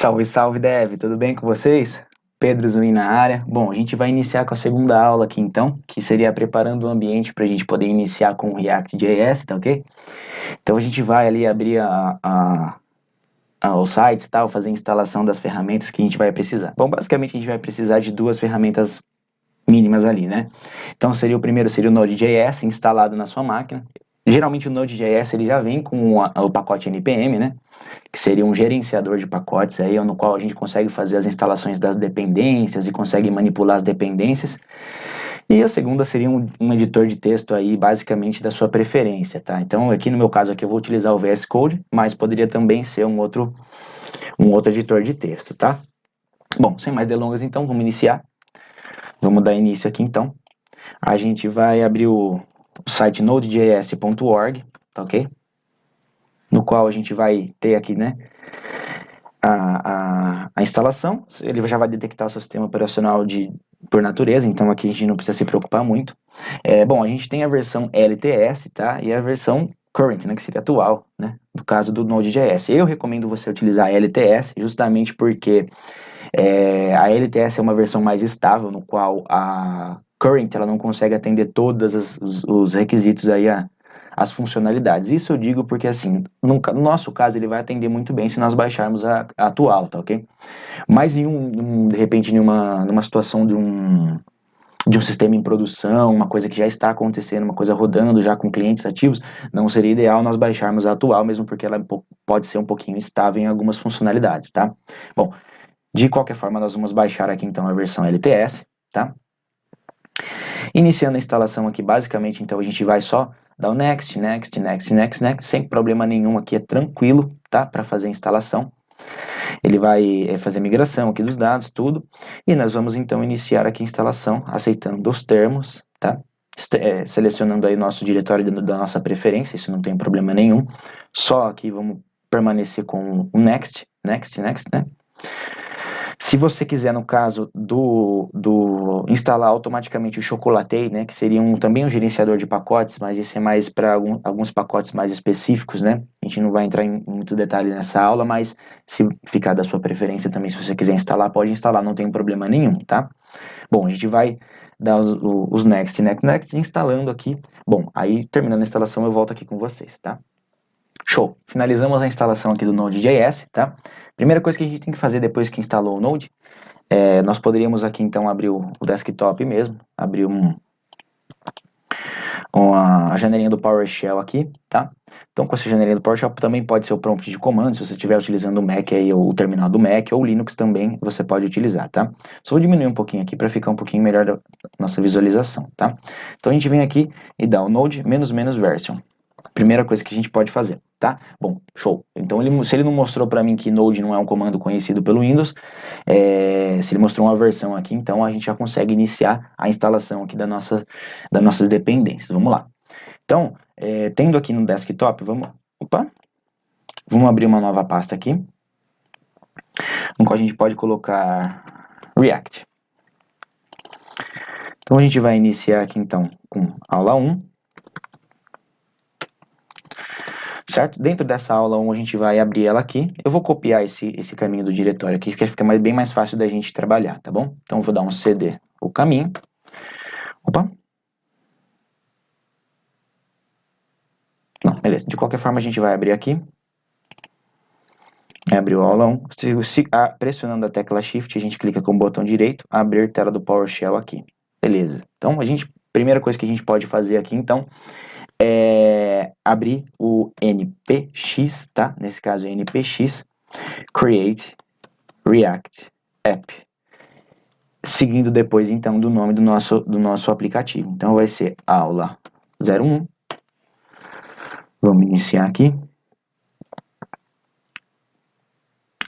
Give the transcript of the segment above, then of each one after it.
Salve, salve, Dev, tudo bem com vocês? Pedro Zuin na área. Bom, a gente vai iniciar com a segunda aula aqui então, que seria preparando o ambiente para a gente poder iniciar com o React.js, tá ok? Então a gente vai ali abrir os sites, tal, fazer a instalação das ferramentas que a gente vai precisar. Bom, basicamente a gente vai precisar de duas ferramentas mínimas ali, né? Então o primeiro seria o Node.js instalado na sua máquina. Geralmente o Node.js ele já vem com o pacote npm, né? Que seria um gerenciador de pacotes aí, no qual a gente consegue fazer as instalações das dependências e consegue manipular as dependências. E a segunda seria um editor de texto aí, basicamente da sua preferência, tá? Então, aqui no meu caso aqui eu vou utilizar o VS Code, mas poderia também ser um outro editor de texto, tá? Bom, sem mais delongas então, vamos iniciar. Vamos dar início aqui então. A gente vai abrir o site nodejs.org, tá ok? No qual a gente vai ter aqui, né, a instalação. Ele já vai detectar o seu sistema operacional por natureza, então aqui a gente não precisa se preocupar muito. Bom, a gente tem a versão LTS, tá? E a versão current, né, que seria atual, né, no caso do Node.js. Eu recomendo você utilizar a LTS, justamente porque a LTS é uma versão mais estável, no qual a current ela não consegue atender todos os requisitos aí, as funcionalidades. Isso eu digo porque, assim, no nosso caso, ele vai atender muito bem se nós baixarmos a atual, tá ok? Mas de repente, numa situação de um sistema em produção, uma coisa que já está acontecendo, uma coisa rodando já com clientes ativos, não seria ideal nós baixarmos a atual, mesmo porque ela pode ser um pouquinho instável em algumas funcionalidades, tá? Bom, de qualquer forma, nós vamos baixar aqui então a versão LTS, tá? Iniciando a instalação aqui, basicamente, então a gente vai só dar o next, next, next, next, next, sem problema nenhum aqui, é tranquilo, tá? Para fazer a instalação. Ele vai fazer a migração aqui dos dados, tudo, e nós vamos então iniciar aqui a instalação, aceitando os termos, tá? Selecionando aí o nosso diretório da nossa preferência, isso não tem problema nenhum. Só aqui vamos permanecer com o next, next, next, né? Se você quiser, no caso do instalar automaticamente o Chocolatey, né, que seria também um gerenciador de pacotes, mas esse é mais para alguns pacotes mais específicos, né? A gente não vai entrar em muito detalhe nessa aula, mas se ficar da sua preferência também, se você quiser instalar, pode instalar, não tem problema nenhum, tá? Bom, a gente vai dar os next, next, next, instalando aqui. Bom, aí terminando a instalação eu volto aqui com vocês, tá? Show! Finalizamos a instalação aqui do Node.js, tá? Primeira coisa que a gente tem que fazer depois que instalou o Node, nós poderíamos aqui então abrir o desktop mesmo, abrir a janelinha do PowerShell aqui, tá? Então com essa janelinha do PowerShell também pode ser o prompt de comando, se você estiver utilizando o Mac aí, ou o terminal do Mac, ou o Linux também você pode utilizar, tá? Só vou diminuir um pouquinho aqui para ficar um pouquinho melhor da nossa visualização, tá? Então a gente vem aqui e dá o node --version. Primeira coisa que a gente pode fazer, tá? Bom, show. Então, se ele não mostrou para mim que Node não é um comando conhecido pelo Windows, se ele mostrou uma versão aqui, então a gente já consegue iniciar a instalação aqui das nossas dependências. Vamos lá. Então, tendo aqui no desktop, vamos abrir uma nova pasta aqui, no qual a gente pode colocar React. Então, a gente vai iniciar aqui, então, com aula 1. Certo? Dentro dessa aula 1 a gente vai abrir ela aqui. Eu vou copiar esse caminho do diretório aqui, que fica bem mais fácil da gente trabalhar, tá bom? Então eu vou dar um cd o caminho. Opa. Não, beleza. De qualquer forma a gente vai abrir aqui. Abriu a aula 1. Pressionando a tecla Shift, a gente clica com o botão direito, abrir tela do PowerShell aqui. Beleza. Então primeira coisa que a gente pode fazer aqui, então, abrir o npx, tá? Nesse caso é npx create react app, seguindo depois então do nome do nosso aplicativo. Então vai ser aula 01. Vamos iniciar aqui.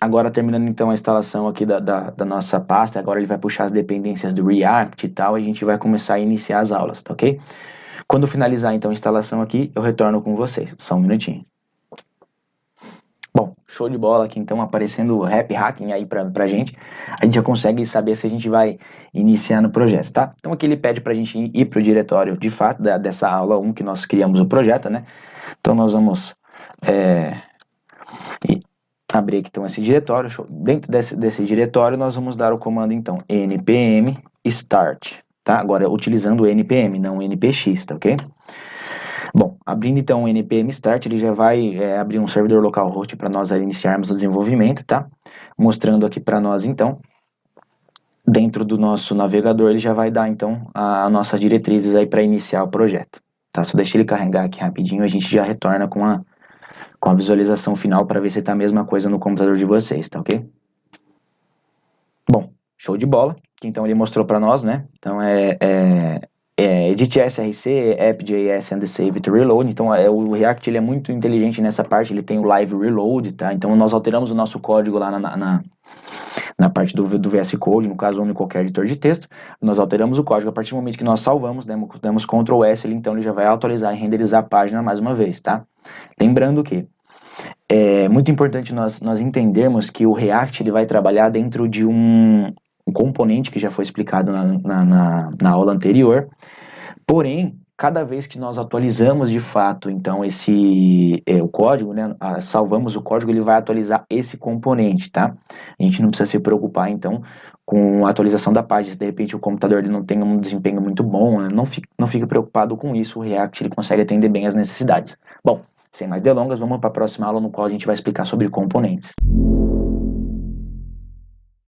Agora terminando então a instalação aqui da nossa pasta, agora ele vai puxar as dependências do React e tal, e a gente vai começar a iniciar as aulas, tá ok? Quando finalizar então a instalação aqui, eu retorno com vocês. Só um minutinho. Bom, show de bola aqui então, aparecendo o Happy Hacking aí pra gente. A gente já consegue saber se a gente vai iniciar no projeto, tá? Então aqui ele pede pra gente ir pro diretório de fato dessa aula 1 que nós criamos o projeto, né? Então nós vamos abrir aqui então esse diretório. Dentro desse diretório nós vamos dar o comando então npm start, tá? Agora utilizando o npm, não o npx, tá ok? Bom, abrindo então o npm start, ele já vai abrir um servidor localhost para nós iniciarmos o desenvolvimento, tá? Mostrando aqui para nós então, dentro do nosso navegador, ele já vai dar então as nossas diretrizes aí para iniciar o projeto, tá? Só deixa ele carregar aqui rapidinho, a gente já retorna com a visualização final para ver se tá a mesma coisa no computador de vocês, tá ok? Bom, show de bola. Então ele mostrou para nós, né? Então edit src, app.js and save to reload. Então o React ele é muito inteligente nessa parte, ele tem o live reload, tá? Então nós alteramos o nosso código lá na parte do VS Code, no caso ou em qualquer editor de texto, nós alteramos o código. A partir do momento que nós salvamos, demos Ctrl S, então ele já vai atualizar e renderizar a página mais uma vez, tá? Lembrando que é muito importante nós entendermos que o React ele vai trabalhar dentro de um componente que já foi explicado na aula anterior, porém, cada vez que nós atualizamos de fato, então, o código, né, salvamos o código, ele vai atualizar esse componente, tá? A gente não precisa se preocupar, então, com a atualização da página, se de repente o computador ele não tem um desempenho muito bom, né, não fique preocupado com isso, o React ele consegue atender bem as necessidades. Bom, sem mais delongas, vamos para a próxima aula no qual a gente vai explicar sobre componentes.